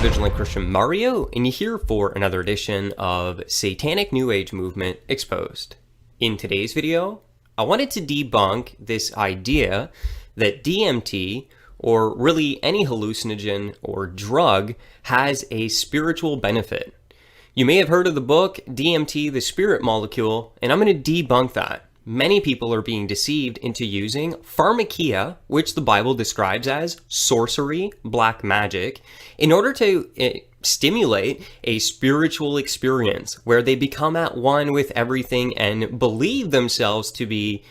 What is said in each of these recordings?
Vigilant Christian Mario, and you're here for another edition of Satanic New Age Movement Exposed. In today's video, I wanted to debunk this idea that DMT, or really any hallucinogen or drug, has a spiritual benefit. You may have heard of the book DMT, the Spirit Molecule, and I'm going to debunk that. Many people are being deceived into using pharmakia, which the Bible describes as sorcery, black magic, in order to stimulate a spiritual experience where they become at one with everything and believe themselves to be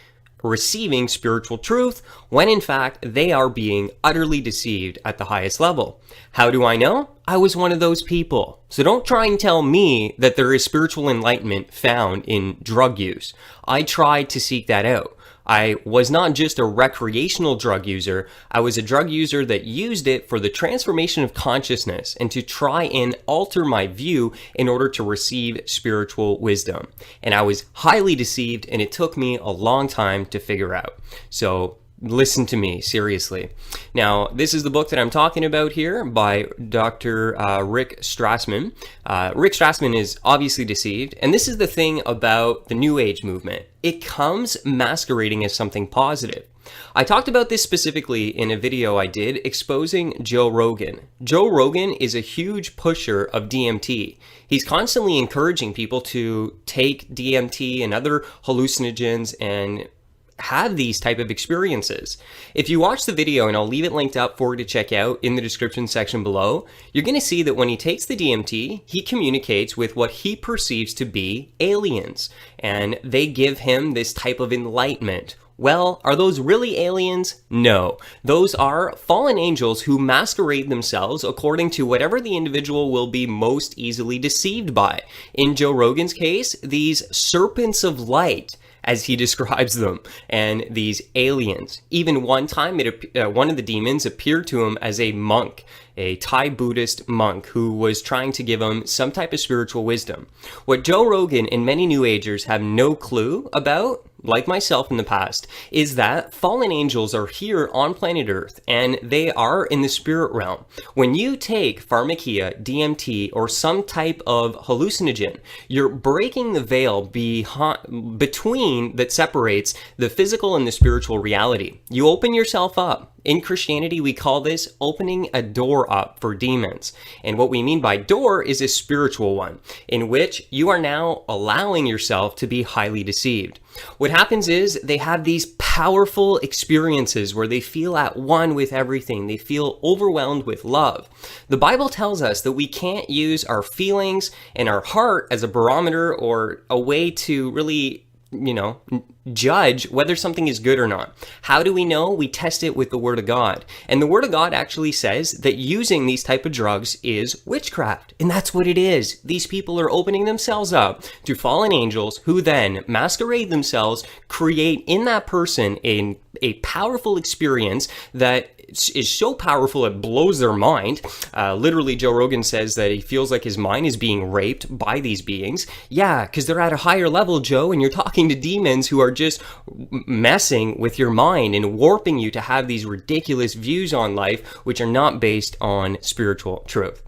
receiving spiritual truth, when in fact they are being utterly deceived at the highest level. How do I know? I was one of those people. So don't try and tell me that there is spiritual enlightenment found in drug use. I tried to seek that out. I was not just a recreational drug user, I was a drug user that used it for the transformation of consciousness and to try and alter my view in order to receive spiritual wisdom. And I was highly deceived, and it took me a long time to figure out. So listen to me, seriously. Now, this is the book that I'm talking about here by Dr. Rick Strassman. Rick Strassman is obviously deceived, and this is the thing about the New Age movement. It comes masquerading as something positive. I talked about this specifically in a video I did exposing Joe Rogan. Joe Rogan is a huge pusher of DMT. He's constantly encouraging people to take DMT and other hallucinogens and have these type of experiences. If you watch the video, and I'll leave it linked up for you to check out in the description section below, you're going to see that when he takes the DMT, he communicates with what he perceives to be aliens, and they give him this type of enlightenment. Well, are those really aliens? No. Those are fallen angels who masquerade themselves according to whatever the individual will be most easily deceived by. In Joe Rogan's case, these serpents of light, as he describes them, and these aliens. Even one time, one of the demons appeared to him as a monk, a Thai Buddhist monk who was trying to give him some type of spiritual wisdom. What Joe Rogan and many New Agers have no clue about, like myself in the past, is that fallen angels are here on planet Earth, and they are in the spirit realm. When you take pharmakia, DMT, or some type of hallucinogen, you're breaking the veil between that separates the physical and the spiritual reality. You open yourself up. In Christianity, we call this opening a door up for demons. And what we mean by door is a spiritual one, in which you are now allowing yourself to be highly deceived. What happens is they have these powerful experiences where they feel at one with everything. They feel overwhelmed with love. The Bible tells us that we can't use our feelings and our heart as a barometer or a way to really judge whether something is good or not. How do we know? We test it with the Word of God. And the Word of God actually says that using these type of drugs is witchcraft. And that's what it is. These people are opening themselves up to fallen angels who then masquerade themselves, create in that person a powerful experience that is so powerful it blows their mind. Literally, Joe Rogan says that he feels like his mind is being raped by these beings. Yeah, because they're at a higher level, Joe, and you're talking to demons who are just messing with your mind and warping you to have these ridiculous views on life which are not based on spiritual truth.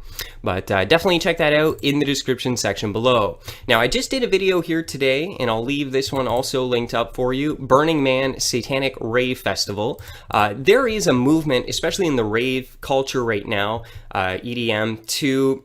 But definitely check that out in the description section below. Now, I just did a video here today, and I'll leave this one also linked up for you. Burning Man Satanic Rave Festival. There is a movement, especially in the rave culture right now, EDM, to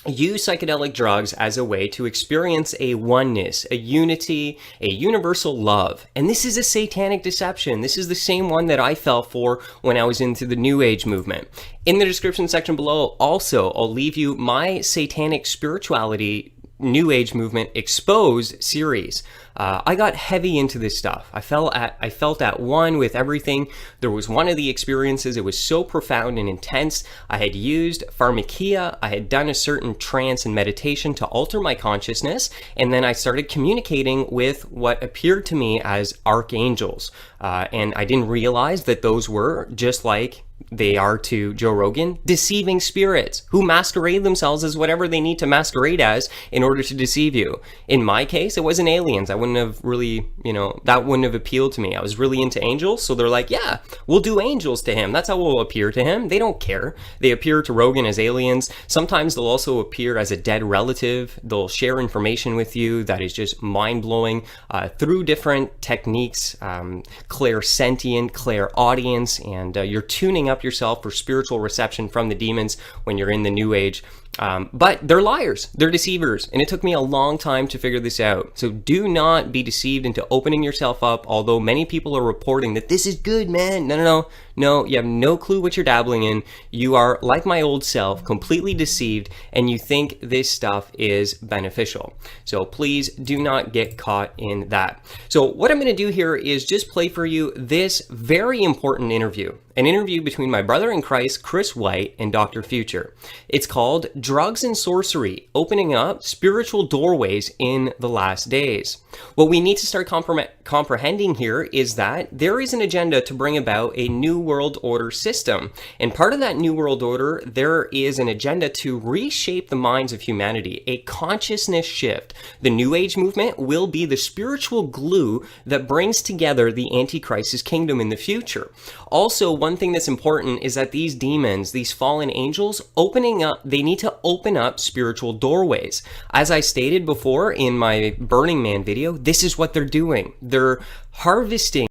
use psychedelic drugs as a way to experience a oneness, a unity, a universal love. And this is a satanic deception. This is the same one that I fell for when I was into the New Age movement. In the description section below, also, I'll leave you my Satanic Spirituality New Age Movement Exposed series. I got heavy into this stuff. I felt at one with everything. There was one of the experiences, it was so profound and intense. I had used pharmakia, I had done a certain trance and meditation to alter my consciousness, and then I started communicating with what appeared to me as archangels. And I didn't realize that those were just like they are to Joe Rogan, deceiving spirits who masquerade themselves as whatever they need to masquerade as in order to deceive you. In my case, it wasn't aliens. I wouldn't have really, that wouldn't have appealed to me. I was really into angels, so they're like, yeah, we'll do angels to him. That's how we'll appear to him. They don't care. They appear to Rogan as aliens. Sometimes they'll also appear as a dead relative. They'll share information with you that is just mind-blowing through different techniques, clairsentient, clairaudience, and you're tuning up yourself for spiritual reception from the demons when you're in the New Age. But they're liars, they're deceivers, and it took me a long time to figure this out. So do not be deceived into opening yourself up, although many people are reporting that this is good, man. No, you have no clue what you're dabbling in. You are, like my old self, completely deceived, and you think this stuff is beneficial. So please do not get caught in that. So what I'm going to do here is just play for you this very important interview. An interview between my brother in Christ, Chris White, and Dr. Future. It's called Drugs and Sorcery, Opening Up Spiritual Doorways in the Last Days. What we need to start comprehending here is that there is an agenda to bring about a new world order system. And part of that new world order, there is an agenda to reshape the minds of humanity, a consciousness shift. The New Age movement will be the spiritual glue that brings together the Antichrist's kingdom in the future. Also, one thing that's important is that these demons, these fallen angels, they need to open up spiritual doorways. As I stated before in my Burning Man video, this is what they're doing. They're harvesting